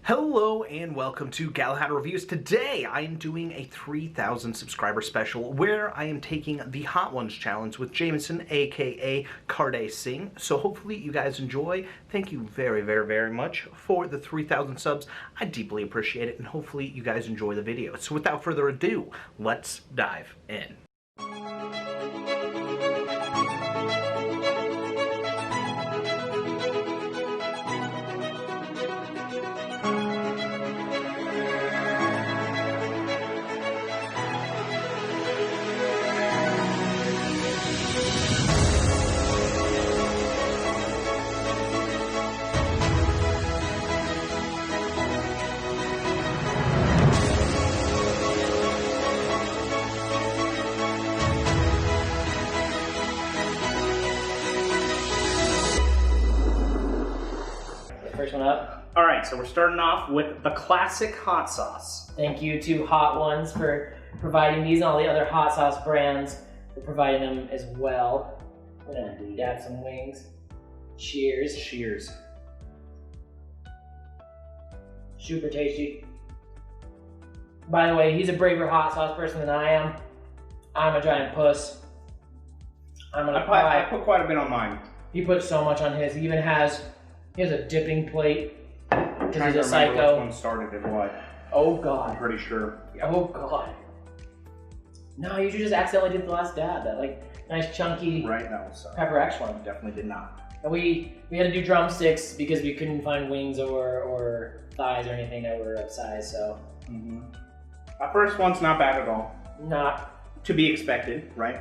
Hello and welcome to Galahad Reviews. Today I am doing a 3,000 subscriber special where I am taking the Hot Ones challenge with Jameson, aka Cardaysing. So hopefully you guys enjoy. Thank you very much for the 3,000 subs. I deeply appreciate it, and hopefully you guys enjoy the video. So without further ado, let's dive in. First one up. All right, so we're starting off with the classic hot sauce. Thank you to Hot Ones for providing these and all the other hot sauce brands for providing them as well. I'm gonna dab some wings. Cheers. Cheers. Super tasty. By the way, he's a braver hot sauce person than I am. I'm a giant puss. I put quite a bit on mine. He puts so much on his. He even has a dipping plate. Because Trying he's a to remember psycho. which one started and what. Oh I'm god. pretty sure. Oh god. No, you should just accidentally did the last dab. That like nice chunky Right, that was pepper X one. definitely did not. And we had to do drumsticks because we couldn't find wings or thighs or anything that were upsized. So That first one's not bad at all. not. To be expected, right?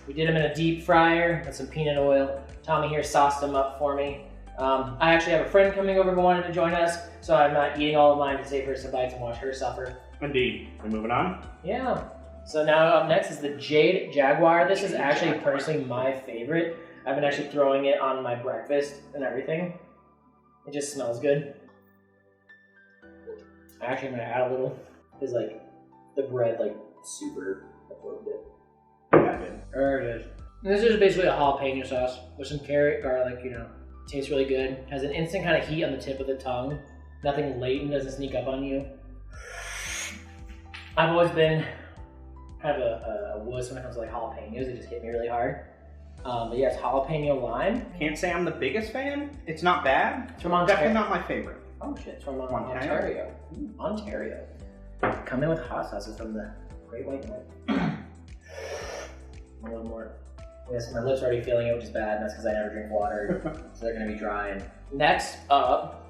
We did them in a deep fryer with some peanut oil. Tommy here sauced them up for me. I actually have a friend coming over who wanted to join us, so I'm not eating all of mine to save her some bites and watch her suffer. Indeed. We're moving on. Yeah. So now up next is the Jade Jaguar. This is actually personally my favorite. I've been actually throwing it on my breakfast and everything. It just smells good. Actually, I'm gonna add a little, because like the bread like super absorbed it. Yeah, I did. There it is. And this is basically a jalapeno sauce with some carrot, garlic, you know. Tastes really good. Has an instant kind of heat on the tip of the tongue. Nothing latent, doesn't sneak up on you. I've always been kind of a wuss when it comes to like jalapenos. They just hit me really hard. But yeah, it's jalapeno lime. Can't say I'm the biggest fan. It's not bad. It's from Ontario. Definitely not my favorite. Oh shit, it's from Ontario. Ontario. Ontario. Come in with hot sauces from the Great White North. A little more. Yes, my lips are already feeling it, which is bad, and that's because I never drink water, so they're gonna be dry. And next up,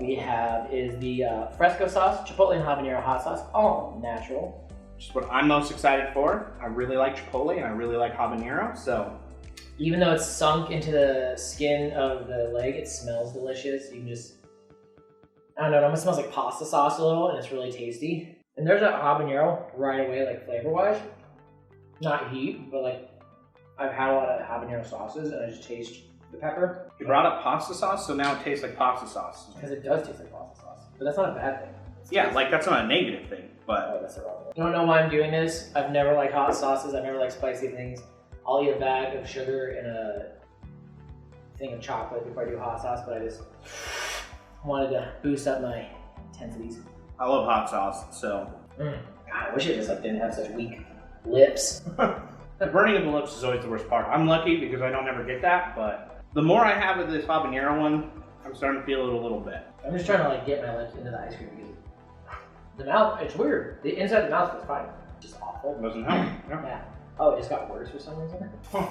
we have is the fresco sauce, chipotle and habanero hot sauce, all natural. Which is what I'm most excited for. I really like chipotle and I really like habanero, so. Even though it's sunk into the skin of the leg, it smells delicious. You can just, I don't know, it almost smells like pasta sauce a little, and it's really tasty. And there's that habanero right away, like flavor-wise. Not heat, but like, I've had a lot of habanero sauces, and I just taste the pepper. You brought up pasta sauce, so now it tastes like pasta sauce. Because it does taste like pasta sauce, but that's not a bad thing. Yeah, like that's not a negative thing, but. Oh, that's the wrong thing. I don't know why I'm doing this. I've never liked hot sauces. I've never liked spicy things. I'll eat a bag of sugar and a thing of chocolate before I do hot sauce, but I just wanted to boost up my intensities. I love hot sauce, so. God, I wish it just like didn't have such weak lips. The burning of the lips is always the worst part. I'm lucky because I don't ever get that, but the more I have of this habanero one, I'm starting to feel it a little bit. I'm just trying to like get my lips into the ice cream because the mouth, it's weird. The inside of the mouth is fine. It's just awful. It doesn't help. Yeah. Oh, it just got worse for some reason? Huh.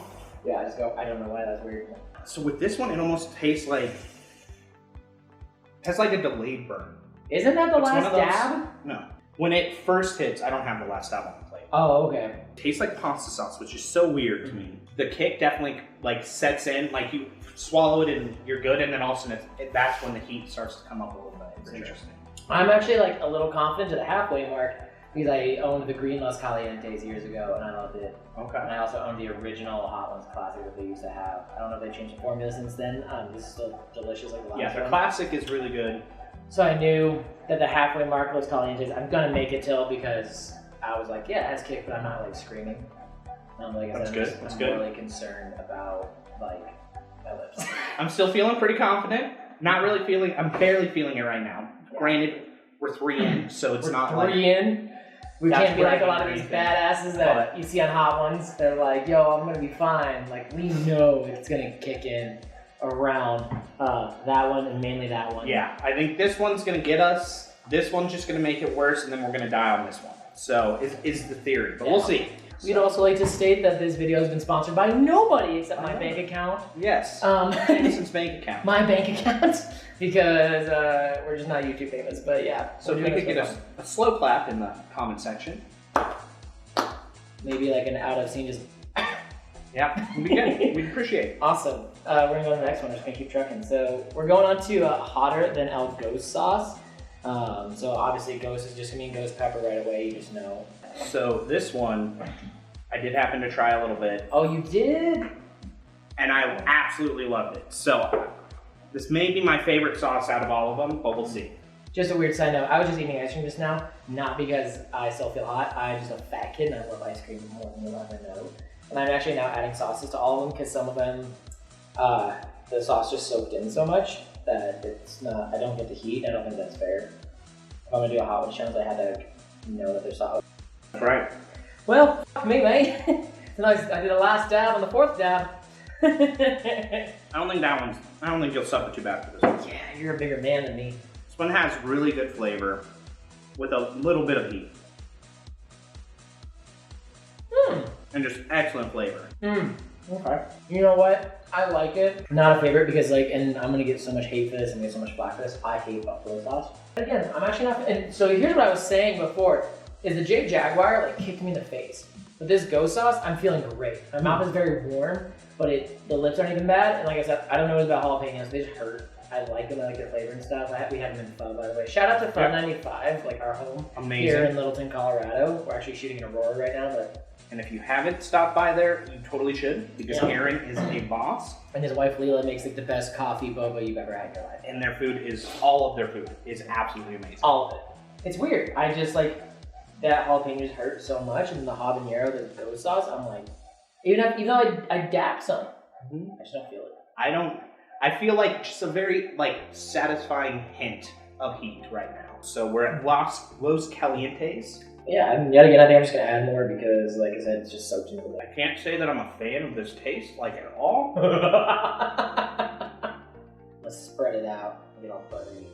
Yeah, I don't know why that's weird. So with this one, it almost tastes like, it has like a delayed burn. Isn't that the It's one last of those- dab? No. When it first hits, I don't have the last dab on the plate. Oh, okay. It tastes like pasta sauce, which is so weird to me. The kick definitely like sets in, like you swallow it and you're good, and then all of a sudden that's when the heat starts to come up a little bit. It's interesting. I'm actually like a little confident to the halfway mark because I owned the Green Los Calientes years ago and I loved it. Okay. And I also owned the original Hot Ones Classic that they used to have. I don't know if they changed the formula since then. This is still delicious like the last Yeah, the one. classic is really good. So I knew that the halfway mark Los Calientes, I'm gonna make it till because I was like, yeah, it has kick, but I'm not like screaming. Like, That's I'm good. just, That's I'm good. really concerned about like my lips. I'm still feeling pretty confident. Not really feeling. I'm barely feeling it right now. Yeah. Granted, we're 3 in, so it's We're not 3 like in. We That's can't be like a lot of bragging or these anything. badasses that you see on Hot Ones. They're like, yo, I'm gonna be fine. Like, we know it's gonna kick in around that one and mainly that one. Yeah, I think this one's gonna get us. This one's just gonna make it worse, and then we're gonna die on this one. So is the theory, but we'll see. We'd also like to state that this video has been sponsored by nobody except my bank account. Yes. Jameson's bank account. My bank account, because we're just not YouTube famous. But yeah. So if we could get a slow clap in the comment section. Maybe like an out of scene just. Yeah, it'd be good. We'd appreciate it. Awesome. We're gonna go to the next one. We're just gonna keep trucking. So we're going on to hotter than El Ghost sauce. So obviously Ghost is just gonna mean ghost pepper right away. You just know. So this one, I did happen to try a little bit. Oh, you did? And I absolutely loved it. So this may be my favorite sauce out of all of them, but we'll see. Just a weird side note. I was just eating ice cream just now, not because I still feel hot. I'm just a fat kid and I love ice cream more than you'll ever know. And I'm actually now adding sauces to all of them because some of them, the sauce just soaked in so much that it's not. I don't get the heat. I don't think that's fair. If I'm gonna do a hot one challenge, I had to know that there's sauce. That's right. Well, fuck me, mate. So I did a last dab on the 4th dab. I don't think you'll suffer too bad for this one. Yeah, you're a bigger man than me. This one has really good flavor with a little bit of heat. And just excellent flavor. Okay. You know what? I like it. Not a favorite because and I'm gonna get so much hate for this and get so much flack for this. I hate buffalo sauce. Again, I'm actually not, and so here's what I was saying before, is the Jade Jaguar kicked me in the face. With this ghost sauce, I'm feeling great. My mouth is very warm, but the lips aren't even bad. And like I said, I don't know about jalapenos, they just hurt. I like them, I like their flavor and stuff. We have them in Pho, by the way. Shout out to Pho 95, our home. Amazing. Here in Littleton, Colorado. We're actually shooting in Aurora right now, And if you haven't stopped by there, you totally should, because Aaron is a boss. And his wife Leela makes the best coffee boba you've ever had in your life. And all of their food is absolutely amazing. All of it. It's weird. I just that jalapenos hurt so much, and the habanero, the ghost sauce, I'm like, even though I dap some, I just don't feel it. I feel like just a very satisfying hint of heat right now. So we're at Los Calientes. Yeah, and yet again, I think I'm just gonna add more because, like I said, it's just soaked into the I can't say that I'm a fan of this taste, at all. Let's spread it out. Get all buttery.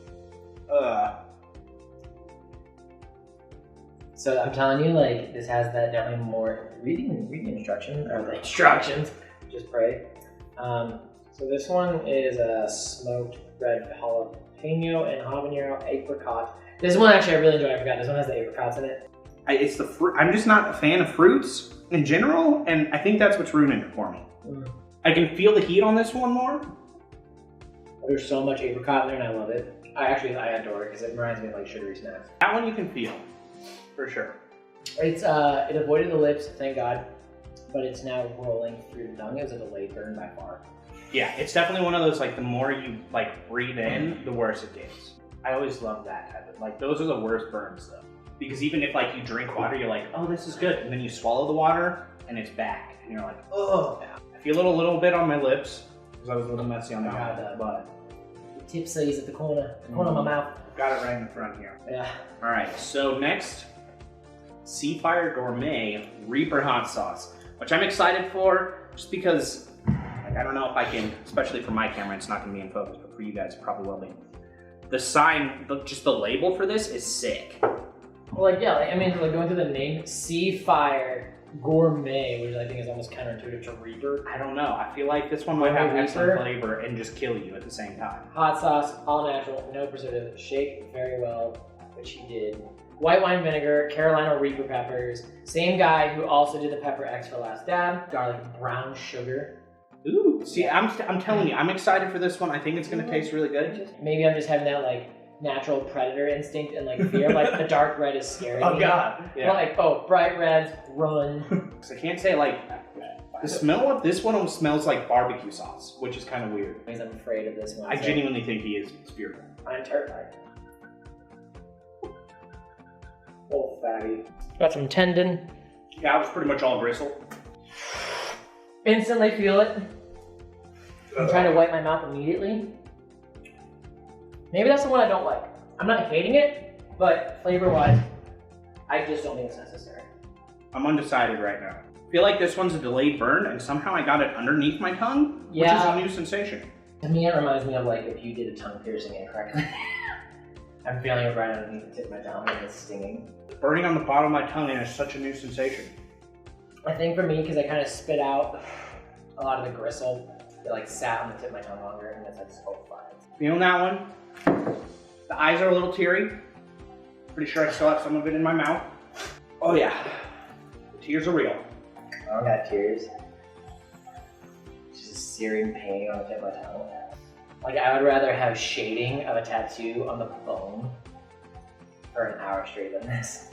So I'm telling you, this has that definitely more reading instructions or the instructions. Just pray. So this one is a smoked red jalapeno and habanero apricot. This one actually I really enjoy. I forgot this one has the apricots in it. It's the fruit. I'm just not a fan of fruits in general, and I think that's what's ruining it for me. I can feel the heat on this one more. There's so much apricot in there, and I love it. I adore it because it reminds me of sugary snacks. That one you can feel, for sure. It's it avoided the lips, thank God, but it's now rolling through the tongue. It was a delayed burn by far. Yeah, it's definitely one of those the more you breathe in, the worse it gets. I always love that type of those are the worst burns though. Because even if you drink water, you're like, oh, this is good. And then you swallow the water and it's back. And you're like, oh. I feel it a little bit on my lips because I was a little messy on the mouth. But the tip says at the corner of my mouth. Got it right in the front here. Yeah. All right, so next, Seafire Gourmet Reaper Hot Sauce, which I'm excited for just because, I don't know if I can, especially for my camera, it's not going to be in focus, but for you guys, it probably will be. The sign, just the label for this is sick. Well, going through the name, Seafire Gourmet, which I think is almost counterintuitive to Reaper. I don't know. I feel like this one might have excellent flavor and just kill you at the same time. Hot sauce, all natural, no preservative, shake very well, which he did. White wine vinegar, Carolina Reaper peppers, same guy who also did the pepper X for last dab, garlic brown sugar. Ooh, see, I'm telling you, I'm excited for this one. I think it's going to taste really good. Maybe I'm just having that natural predator instinct and fear, the dark red is scary. Oh God! Yeah. Bright reds, run. I can't say the smell of this one smells like barbecue sauce, which is kind of weird. Because I'm afraid of this one. I genuinely think he is fearful. I'm terrified. Oh, fatty. Got some tendon. Yeah, it was pretty much all gristle. Instantly feel it. I'm trying to wipe my mouth immediately. Maybe that's the one I don't like. I'm not hating it, but flavor-wise, I just don't think it's necessary. I'm undecided right now. I feel like this one's a delayed burn, and somehow I got it underneath my tongue, which is a new sensation. To me, it reminds me of like if you did a tongue piercing incorrectly. I'm feeling it right underneath the tip of my tongue and it's stinging. Burning on the bottom of my tongue is such a new sensation. I think for me, because I kind of spit out a lot of the gristle, it like sat on the tip of my tongue longer and it's like solidified. Feeling that one? The eyes are a little teary. Pretty sure I still have some of it in my mouth. Oh yeah, the tears are real. I don't got tears. Just a searing pain on the tip of my tongue. Like I would rather have shading of a tattoo on the bone for an hour straight than this.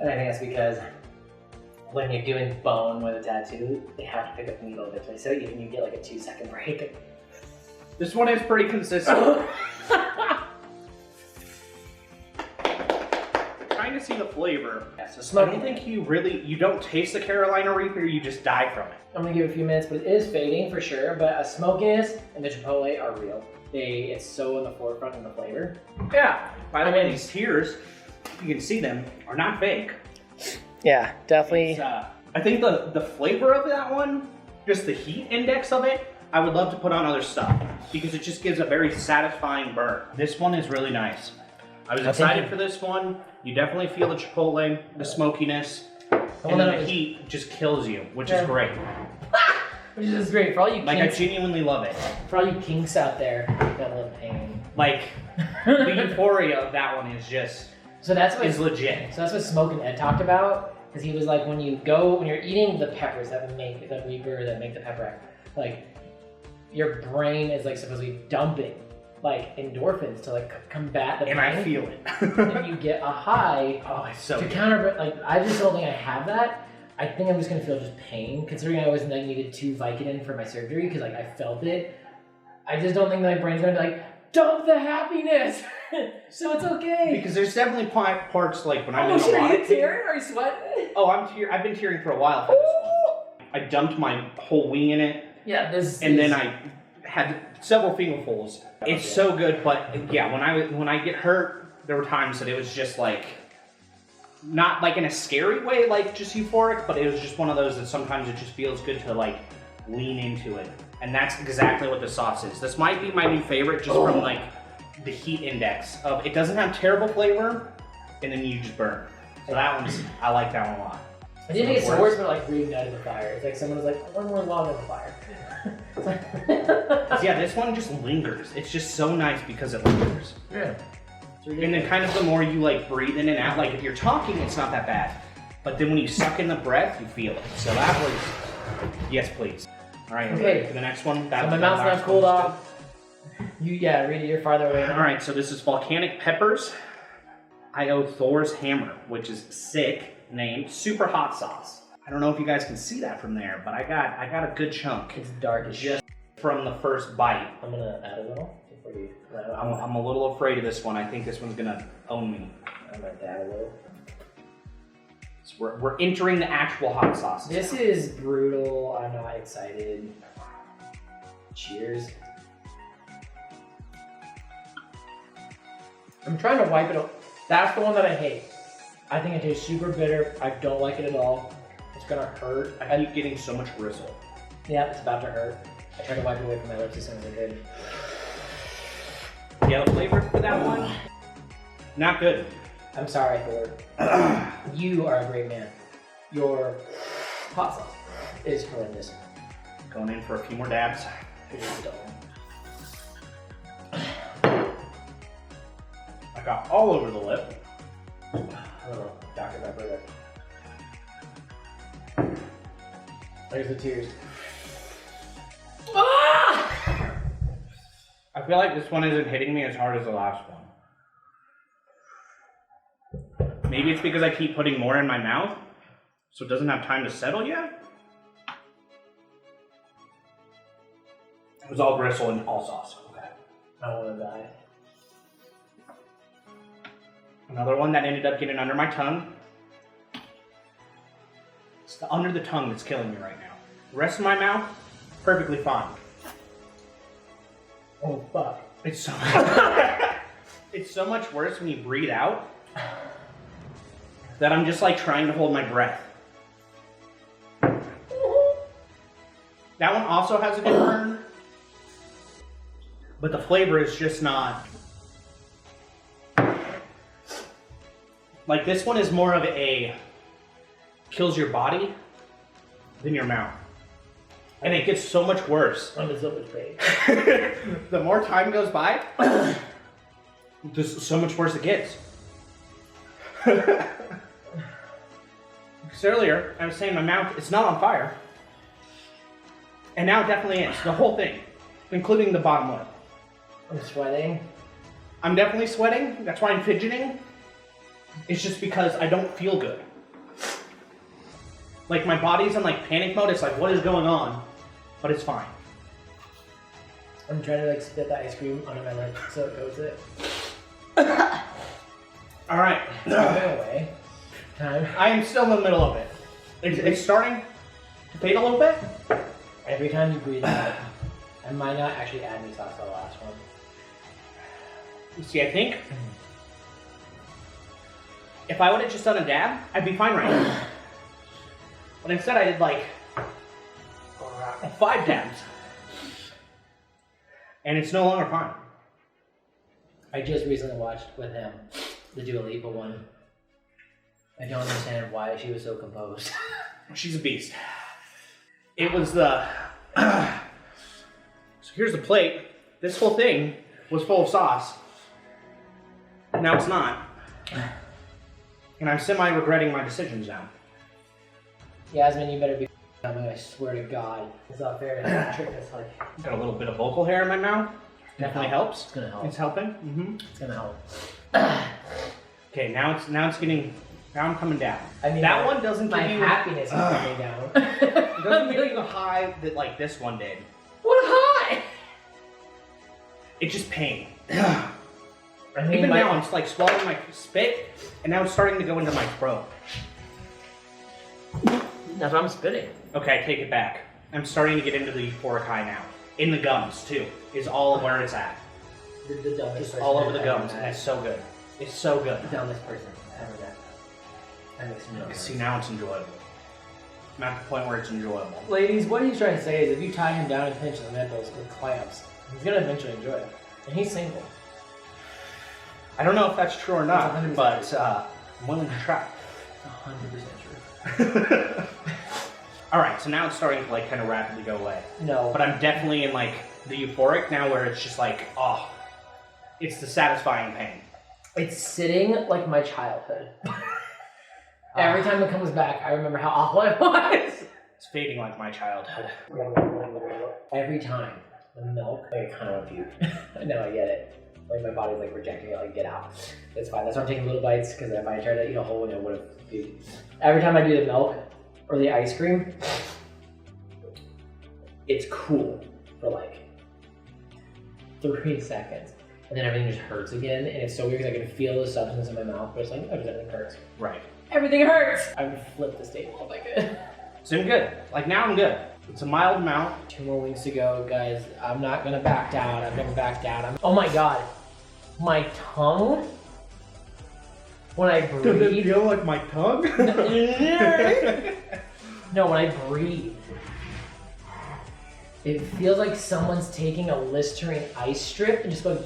And I think that's because when you're doing bone with a tattoo, they have to pick up the needle eventually. So even you get like a 2-second break. This one is pretty consistent. Trying to see the flavor. Yeah, so I don't think you don't taste the Carolina Reaper, you just die from it. I'm gonna give it a few minutes, but it is fading for sure. But a smokiness and the chipotle are real. It's so in the forefront of the flavor. Yeah. By the way, these tears, you can see them, are not fake. Yeah, definitely. I think the flavor of that one, just the heat index of it, I would love to put on other stuff because it just gives a very satisfying burn. This one is really nice. I was excited for this one. You definitely feel the chipotle, the smokiness, and then the heat just kills you, which is great. Which is great for all you like, kinks. I genuinely love it. For all you kinks out there that love pain. Like, the euphoria of that one is just, is legit. So that's what Smoke and Ed talked about. Because he was like, when you're eating the peppers that make the Reaper, that make the pepper, like, your brain is like supposedly dumping like endorphins to like combat the pain. And I feel it. And you get a high to counter, like, I just don't think I have that. I think I'm just gonna feel just pain, considering I always needed 2 Vicodin for my surgery, because like I felt it. I just don't think my brain's gonna be like, dump the happiness! So it's okay. Because there's definitely parts like when I'm in a shit, lot are you tearing? Are you sweating? Oh, I've been tearing for a while for this one. I dumped my whole wing in it. Yeah, then I had several fingerfuls. It's so good, but yeah, when I get hurt, there were times that it was just like, not like in a scary way, like just euphoric, but it was just one of those that sometimes it just feels good to like lean into it. And that's exactly what the sauce is. This might be my new favorite just from like the heat index of, it doesn't have terrible flavor, and then you just burn. So that one's, I like that one a lot. I didn't think it's worse, but like reignited the fire. It's like someone was like, one more log on the fire. Yeah, this one just lingers. It's just so nice because it lingers. Yeah. And then kind of the more you like breathe in and out, like if you're talking, it's not that bad. But then when you suck in the breath, you feel it. So that was, yes please. All right, okay. For the next one. So my mouth's not cooled off. Read it, you're farther away now. All right, so this is volcanic peppers. I owe Thor's hammer, which is sick name, super hot sauce. I don't know if you guys can see that from there, but I got a good chunk. It's dark as shit. From the first bite. I'm gonna add a little before you. I'm a little afraid of this one. I think this one's gonna own me. I'm gonna add a little. So we're entering the actual hot sauce. This is brutal. I'm not excited. Cheers. I'm trying to wipe it off. That's the one that I hate. I think it tastes super bitter. I don't like it at all. It's gonna hurt. I keep getting so much gristle. Yeah, it's about to hurt. I tried to wipe it away from my lips as soon as I could. Yeah, the flavor for that one, not good. I'm sorry, Thor. You are a great man. Your hot sauce is horrendous. Going in for a few more dabs. It is dull. I got all over the lip. Oh, Dr. Pepper there. There's the tears. Ah! I feel like this one isn't hitting me as hard as the last one. Maybe it's because I keep putting more in my mouth, so it doesn't have time to settle yet. It was all gristle and all sauce. Okay. I don't want to die. Another one that ended up getting under my tongue. It's the under the tongue that's killing me right now. The rest of my mouth, perfectly fine. Oh, fuck. It's so it's so much worse when you breathe out that I'm just like trying to hold my breath. That one also has a good burn, but the flavor is just not. Like this one is more of a kills your body than your mouth. And it gets so much worse. I'm in so much pain. The more time goes by, so much worse it gets. Because earlier, I was saying my mouth, it's not on fire. And now it definitely is. The whole thing, including the bottom lip. I'm sweating. I'm definitely sweating. That's why I'm fidgeting. It's just because I don't feel good. Like my body's in like panic mode. It's like, what is going on? But it's fine. I'm trying to like spit the ice cream under my lip so it goes it. All right. Away. Time. I am still in the middle of it. It's starting to fade a little bit. Every time you breathe out, I might not actually add any sauce to the last one. See, I think if I would have just done a dab, I'd be fine right now. But instead I did like 5 dabs. And it's no longer fine. I just recently watched with him the Dua Lipa one. I don't understand why she was so composed. She's a beast. It was the... So here's the plate. This whole thing was full of sauce. Now it's not. And I'm semi-regretting my decisions now. Yasmin, you better be coming, I swear to God. It's not fair to trick us like... Got a little bit of vocal hair in my mouth. Definitely helps. It's gonna help. It's helping. Mm-hmm. It's gonna help. Okay, now it's getting... Now I'm coming down. I mean, that one doesn't give my you... happiness is coming down. It doesn't give you the high that like this one did. What high? It's just pain. I mean, Even now, I'm just like swallowing my spit, and now it's starting to go into my throat. That's what I'm spitting. Okay, I take it back. I'm starting to get into the euphoric high now. In the gums, too, is all of where it's at. The dumbest It's person all over the I've gums, ever and met. it's so good. It's so good. The dumbest person I've ever met. That makes me See, now it's enjoyable. I'm at the point where it's enjoyable. Ladies, what he's trying to say is if you tie him down and pinch the nipples with clamps, he's gonna eventually enjoy it. And he's single. I don't know if that's true or not, 100% but true. I'm willing to try. 100% true. All right, so now it's starting to like kind of rapidly go away. No. But I'm definitely in like the euphoric now where it's just like, oh, it's the satisfying pain. It's sitting like my childhood. Every time it comes back, I remember how awful it was. It's fading like my childhood. Every time the milk, I kind of puke. No, I get it. Like my body's like rejecting it, like get out. It's fine. That's why I'm taking little bites because if I tried to eat a whole one, I would have puked. Every time I do the milk or the ice cream, it's cool for like 3 seconds, and then everything just hurts again. And it's so weird because I can feel the substance in my mouth, but it's like, oh, everything hurts. Right. Everything hurts. I would flip this table if I could. So I'm good. Like now I'm good. It's a mild amount. 2 more weeks to go, guys. I'm not gonna back down. I've never backed down. Oh my god. My tongue, when I breathe. Does it feel like my tongue? No, when I breathe, it feels like someone's taking a Listerine ice strip and just going.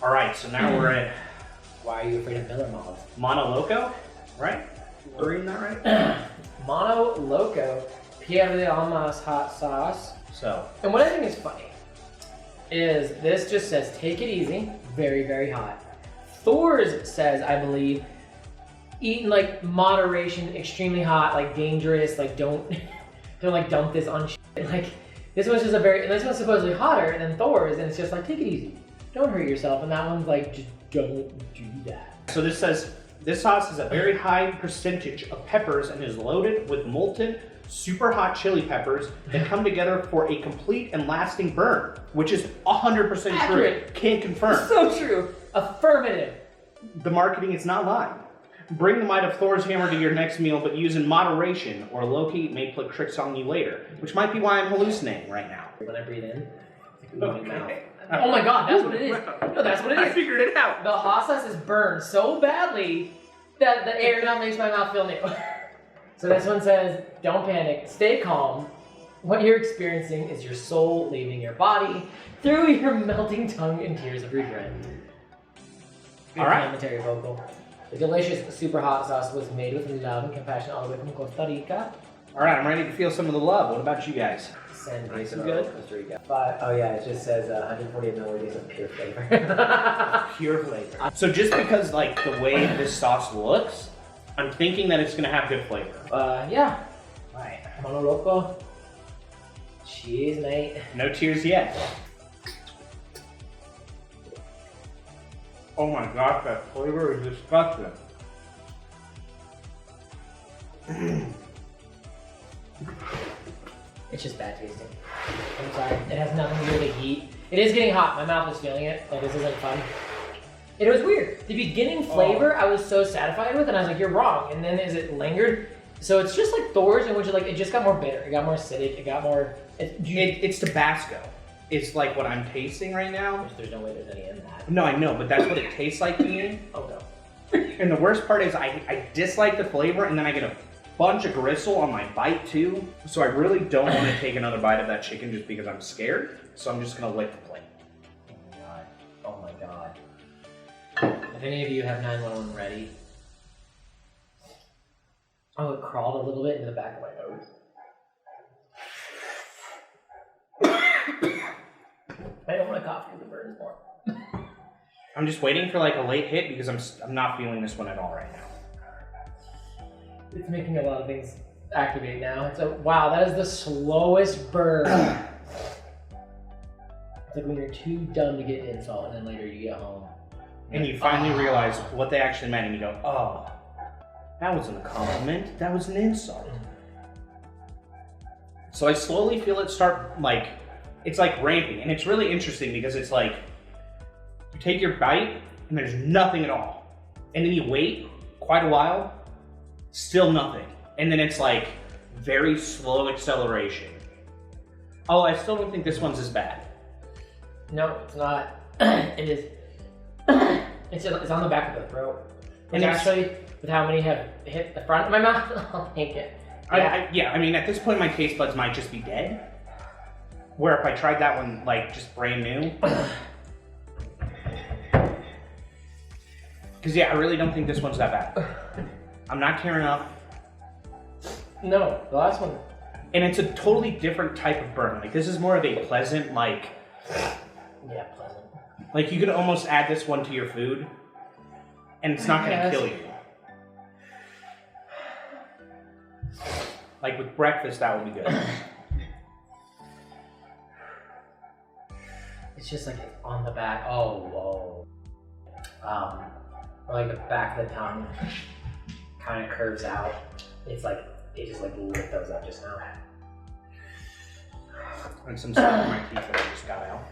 All right, so now we're at Why are you afraid of Miller Moths? Mono Loco, right? We're reading that right? Mono Loco, Pierre de Almas hot sauce. So, And what I think is funny is this just says take it easy, very, very hot. Thor's says, I believe, eat in like moderation, extremely hot, like dangerous, like don't like dump this on shit. Like this one's just this one's supposedly hotter than Thor's, and it's just like take it easy, don't hurt yourself, and that one's like just don't do that. so this says, this sauce has a very high percentage of peppers and is loaded with molten, super hot chili peppers that come together for a complete and lasting burn, which is 100% Accurate. true. Can't confirm. So true. Affirmative. The marketing is not lying. Bring the might of Thor's hammer to your next meal, but use in moderation, or Loki may play tricks on you later, which might be why I'm hallucinating right now. When I breathe in, it's like my mouth. Oh my god, that's what it is. No, that's what it I is. figured it out. The hot sauce is burned so badly that the air now makes my mouth feel new. So this one says, don't panic, stay calm. What you're experiencing is your soul leaving your body through your melting tongue and tears of regret. All right. Commentary vocal. The delicious super hot sauce was made with love and compassion all the way from Costa Rica. All right, I'm ready to feel some of the love. What about you guys? San Nice Diego, and good. Costa Rica. Oh yeah, it just says 148 milliliters of pure flavor. Pure flavor. So just because like the way this sauce looks, I'm thinking that it's gonna have good flavor. Yeah. Alright, Mono Loco. Cheers, mate. No tears yet. Oh my gosh, that flavor is disgusting. It's just bad tasting. I'm sorry. It has nothing to do with the heat. It is getting hot. My mouth is feeling it. Like, this isn't fun. It was weird. The beginning flavor I was so satisfied with, and I was like, you're wrong. And then as it lingered, so it's just like Thor's, in which like it just got more bitter. It got more acidic. It got more... It's Tabasco. It's like what I'm tasting right now. There's no way there's any in that. No, I know, but that's what it tastes like to me. Oh, no. And the worst part is I dislike the flavor, and then I get a bunch of gristle on my bite too. So I really don't want to take another bite of that chicken just because I'm scared. So I'm just gonna lick the plate. Oh my god. Oh my god. If any of you have 911 ready. Oh, it crawled a little bit into the back of my nose. I don't want to cough because it burns more. I'm just waiting for like a late hit because I'm not feeling this one at all right now. It's making a lot of things activate now. It's wow, that is the slowest burn. It's like when you're too dumb to get insult and then later you get home. And you finally realize what they actually meant and you go, oh, that wasn't a compliment, that was an insult. So I slowly feel it start like, it's like ramping, and it's really interesting because it's like, you take your bite and there's nothing at all. And then you wait quite a while, still nothing. And then it's like very slow acceleration. Oh, I still don't think this one's as bad. No, it's not. It is. It's on the back of the throat. And And actually, with how many have hit the front of my mouth, I'll take it. Yeah. I mean, at this point, my taste buds might just be dead. Where if I tried that one, like, just brand new. Because, yeah, I really don't think this one's that bad. I'm not tearing up. No, the last one. And it's a totally different type of burn. Like, this is more of a pleasant, like... Yeah, pleasant. Like, you could almost add this one to your food, and it's not going to kill you. Like, with breakfast, that would be good. It's just like on the back. Oh, whoa. Or like the back of the tongue kind of curves out. It's like, it just like lit those up just now. And some stuff in my teeth that I just got out.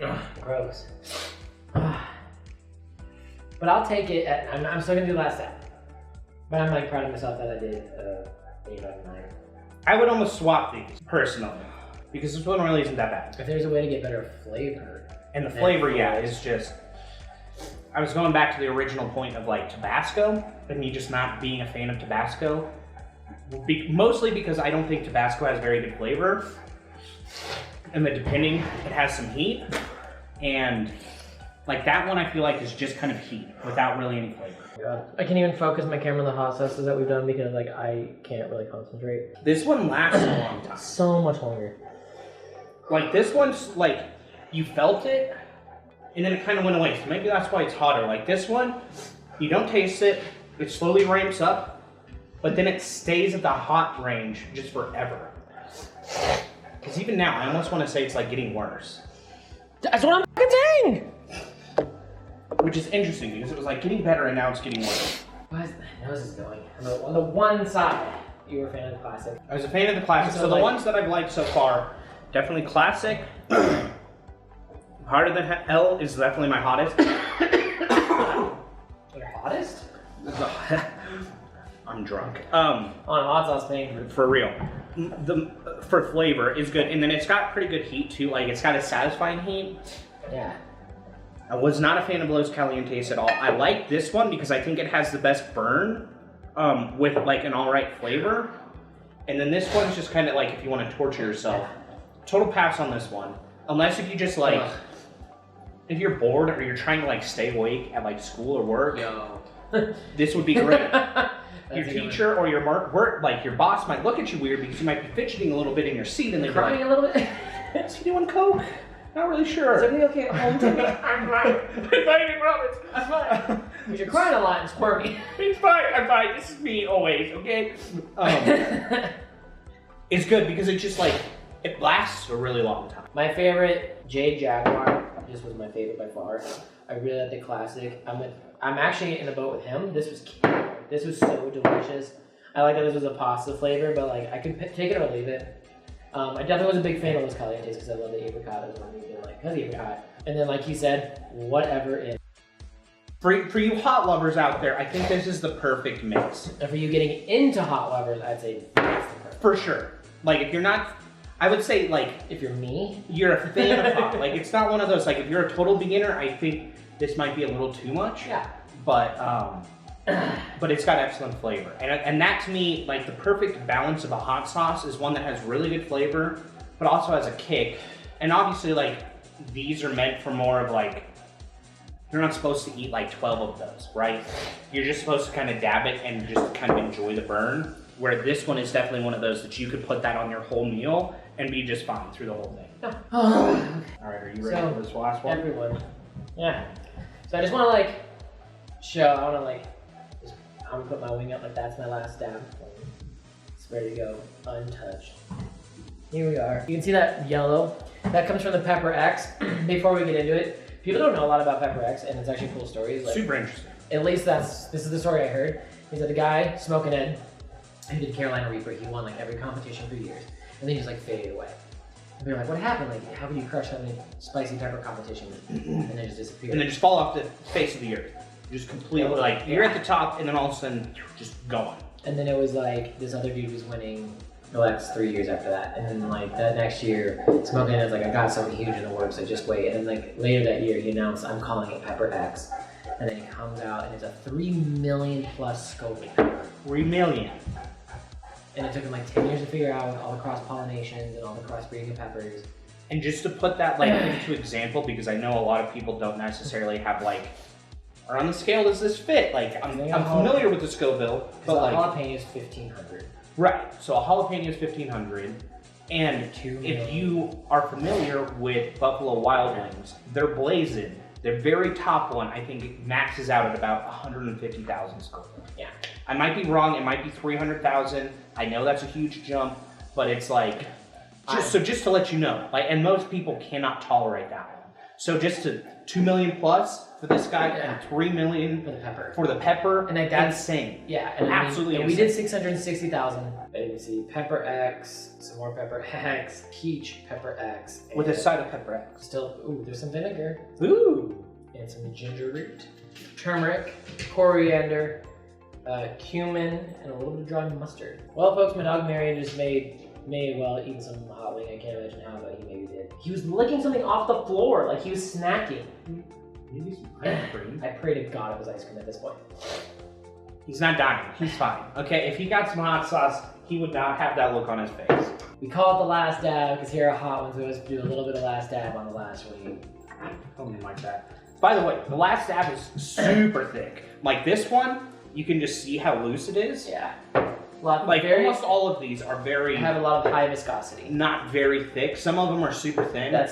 Ugh, gross. But I'll take it. I'm still gonna do the last step. But I'm like proud of myself that I did 8 out of 9. I would almost swap these, personally. Because this one really isn't that bad. If there's a way to get better flavor. And the flavor, yeah, is just... I was going back to the original point of like Tabasco, and me just not being a fan of Tabasco. Mostly because I don't think Tabasco has very good flavor. And then depending, it has some heat. And like that one I feel like is just kind of heat without really any flavor. God. I can't even focus my camera on the hot sauces that we've done because like I can't really concentrate. This one lasts a long time. So much longer. Like this one's like, you felt it, and then it kind of went away. So maybe that's why it's hotter. Like this one, you don't taste it, it slowly ramps up, but then it stays at the hot range just forever. Because even now, I almost want to say it's like getting worse. That's what I'm fucking saying! Which is interesting because it was like getting better and now it's getting worse. Why is my nose is going? On the one side, you were a fan of the classic. I was a fan of the classic. So the ones that I've liked so far, definitely classic. Harder Than Hell is definitely my hottest. Your hottest? I'm drunk. On hot sauce pain. For real. The for flavor is good, and then it's got pretty good heat too. Like it's got a satisfying heat. Yeah. I was not a fan of Los Calientes at all. I like this one because I think it has the best burn with like an all right flavor. And then this one's just kind of like if you want to torture yourself. Total pass on this one. Unless if you just like, if you're bored or you're trying to like stay awake at like school or work, this would be great. Your teacher or your work, like your boss might look at you weird because you might be fidgeting a little bit in your seat and they're crying like, a little bit. is he doing coke? Not really sure. Is everything okay at home, Timmy? I'm fine. I'm fine, Roberts. I'm fine. Because you're crying a lot and squirmy. It's fine. I'm fine. This is me always, okay? It's good because it just like, it lasts a really long time. My favorite, Jade Jaguar. This was my favorite by far. I really like the classic. I'm actually in a boat with him. This was killer. This was so delicious. I like that this was a pasta flavor, but like I could take it or leave it. I definitely was a big fan of Los Calientes because I love the apricot as well. Like, because apricot. And then, like he said, whatever it. For you hot lovers out there, I think this is the perfect mix. And for you getting into hot lovers, I'd say that's the perfect. For sure. Like if you're not, I would say like if you're me, you're a fan of hot. Like it's not one of those. Like if you're a total beginner, I think this might be a little too much. Yeah. But it's got excellent flavor. And that to me, like the perfect balance of a hot sauce is one that has really good flavor, but also has a kick. And obviously like these are meant for more of like, you're not supposed to eat like 12 of those, right? You're just supposed to kind of dab it and just kind of enjoy the burn. Where this one is definitely one of those that you could put that on your whole meal and be just fine through the whole thing. All right, are you ready for this last one? Everyone. Yeah. So I just want to like show, I want to like, I'm gonna put my wing up like that's my last dab. It's ready to go, untouched. Here we are. You can see that yellow. That comes from the Pepper X. Before we get into it, people don't know a lot about Pepper X, and it's actually a cool story. Like, super interesting. At least this is the story I heard. Is that the guy, Smoking Ed, who did Carolina Reaper, he won like every competition for years, and then he just like faded away. And they're like, what happened? Like, how could you crush so many spicy pepper competitions? And then just disappear. And then just fall off the face of the earth. Just completely, like, you're at the top, and then all of a sudden, just gone. And then it was like, this other dude was winning the last 3 years after that. And then like, that next year, Smoking Ed's like, I got something huge in the works, so just wait. And then like, later that year, he announced, I'm calling it Pepper X. And then it comes out, and it's a 3 million plus Scoville pepper. 3 million. And it took him like 10 years to figure out all the cross-pollinations and all the crossbreeding of peppers. And just to put that like into example, because I know a lot of people don't necessarily have like, or on the scale does this fit? Like I'm familiar with the Scoville, but like jalapeno is 1,500. Right. So a jalapeno is 1,500, and if you are familiar with Buffalo Wild Wings, they're blazing. Their very top one, I think, maxes out at about 150,000 Scoville. Yeah. I might be wrong. It might be 300,000. I know that's a huge jump, but it's like, just to let you know, like, and most people cannot tolerate that one. So just to 2 million plus for this guy and 3 million for the pepper, and that's insane. Yeah, and absolutely. We did 660,000. You can see Pepper X, some more Pepper X, Peach Pepper X, with a side of Pepper X. Still, ooh, there's some vinegar. Ooh, and some ginger root, turmeric, coriander, cumin, and a little bit of dry mustard. Well, folks, my dog Marion just may have well eaten some hot wing. I can't imagine how, but he maybe did. He was licking something off the floor, like he was snacking. Maybe some ice cream. I pray to God it was ice cream at this point. He's not dying. He's fine. Okay, if he got some hot sauce, he would not have that look on his face. We call it the last dab because here are hot ones. We always do a little bit of last dab on the last wing. Something like that. By the way, the last dab is super thick. Like this one, you can just see how loose it is. Yeah. Like almost all of these are have a lot of high viscosity. Not very thick. Some of them are super thin. That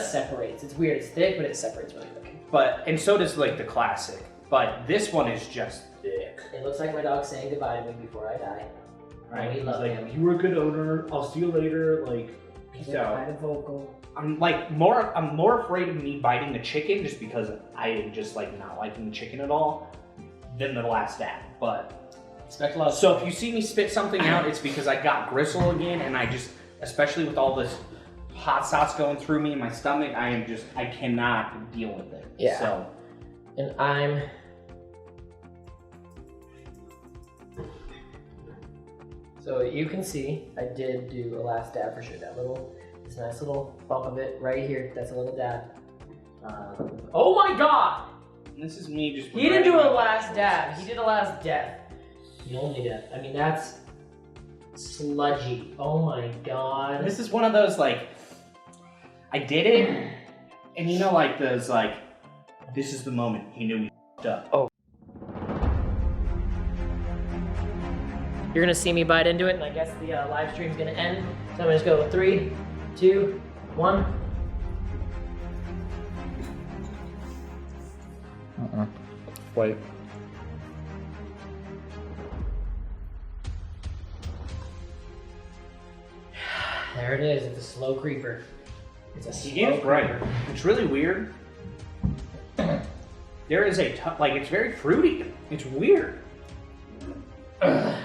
separates. It's weird. It's thick, but it separates really quick. And so does like the classic. But this one is just thick. It looks like my dog's saying goodbye to me before I die. Right. He's like, him. You were a good owner. I'll see you later. Like, peace out. Kind of vocal. I'm more afraid of me biting the chicken just because I am just like not liking the chicken at all than the last dab. But expect a lot. So if you see me spit something out, it's because I got gristle again, and I just, especially with all this hot sauce going through me in my stomach, I cannot deal with it. Yeah. So, and I'm. So you can see, I did do a last dab for sure. This nice little bump of it right here. That's a little dab. Oh my God! This is me just. He didn't do a last dab. He did a last death. The only death. I mean, that's sludgy. Oh my God. This is one of those like, I did it, and you know, like those like, this is the moment he knew he f***ed up. Oh. You're gonna see me bite into it, and I guess the live stream's gonna end. So I'm gonna just go 3, 2, 1. Wait. There it is. It's a slow creeper. It's a slow creeper. Right. It's really weird. There is like, it's very fruity. It's weird. I'm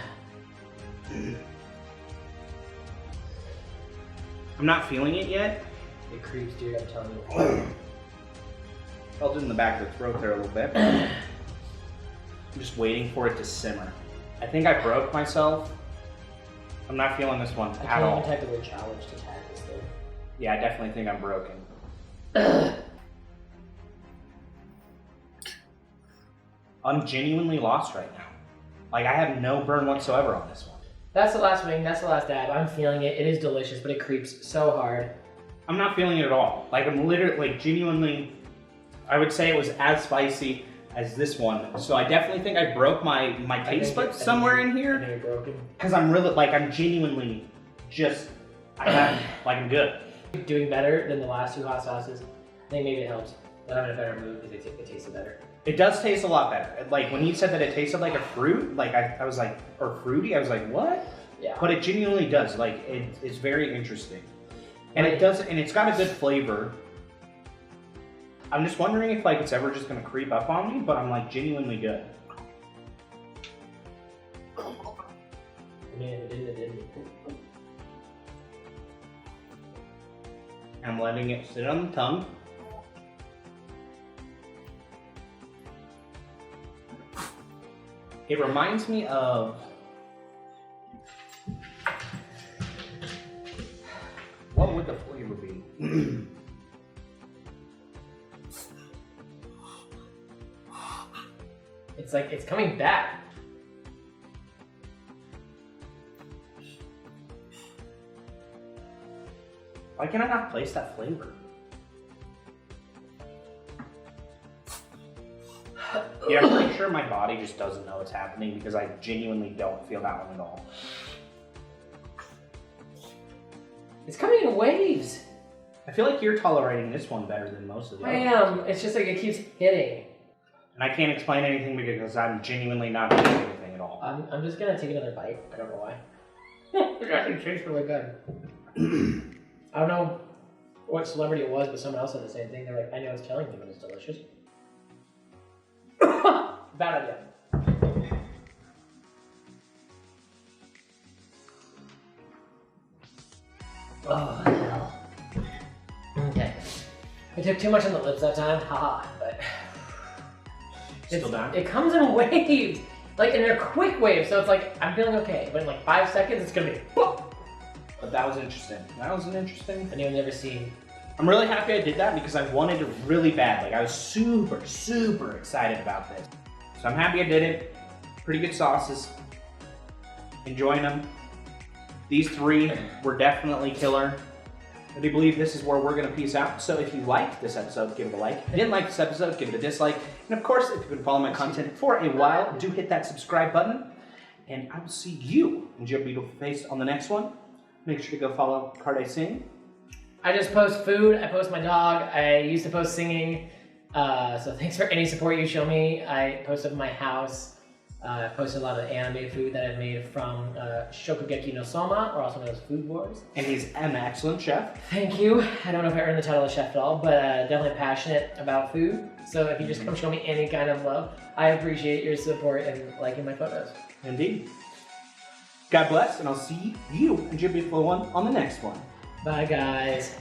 not feeling it yet. It creeps, dude. I'm telling you. Felt it in the back of the throat there a little bit. I'm just waiting for it to simmer. I think I broke myself. I'm not feeling this one at all. I can't even type the word challenge to tag this thing. Yeah, I definitely think I'm broken. I'm genuinely lost right now. Like, I have no burn whatsoever on this one. That's the last wing. That's the last dab. I'm feeling it. It is delicious, but it creeps so hard. I'm not feeling it at all. Like, I'm literally, like, genuinely, I would say it was as spicy as this one. So I definitely think I broke my taste buds somewhere in I here. think you're broken. Because I'm really, like, I'm genuinely just, I'm good. Doing better than the last 2 hot sauces. I think maybe it helps. But I'm in a better mood because it tasted better. It does taste a lot better. Like, when you said that it tasted like a fruit, like, I was like, or fruity, I was like, what? Yeah. But it genuinely does. Like, it's very interesting. And it does, and it's got a good flavor. I'm just wondering if, like, it's ever just gonna creep up on me, but I'm, like, genuinely good. Man, it didn't. I'm letting it sit on the tongue. It reminds me of what would the flavor be? It's like, it's coming back. Why can I not place that flavor? Yeah, I'm pretty sure my body just doesn't know what's happening because I genuinely don't feel that one at all. It's coming in waves. I feel like you're tolerating this one better than most of the others. I am. It's just like it keeps hitting. And I can't explain anything because I'm genuinely not doing anything at all. I'm just gonna take another bite. I don't know why. It actually tastes really good. I don't know what celebrity it was, but someone else said the same thing. They're like, I know it's killing me, but it's delicious. Bad idea. Oh, hell. Okay. I took too much on the lips that time, haha, but... Still down? It comes in waves, like in a quick wave, so it's like, I'm feeling okay, but in like 5 seconds, it's gonna be boom! But that was interesting. That was an interesting... Anyone's ever seen... I'm really happy I did that because I wanted it really bad. Like, I was super, super excited about this. So I'm happy I did it. Pretty good sauces. Enjoying them. These 3 were definitely killer. I do believe this is where we're gonna peace out. So if you liked this episode, give it a like. If you didn't like this episode, give it a dislike. And of course, if you've been following my content for a while, do hit that subscribe button. And I will see you and your beautiful face on the next one. Make sure to go follow Cardaysing. I just post food, I post my dog, I used to post singing, so thanks for any support you show me. I post up in my house, I posted a lot of anime food that I've made from Shokugeki no Soma, or also known as Food Wars. And he's an excellent chef. Thank you. I don't know if I earned the title of chef at all, but definitely passionate about food. So if you just come show me any kind of love, I appreciate your support and liking my photos. Indeed. God bless, and I'll see you and your beautiful one on the next one. Bye, guys.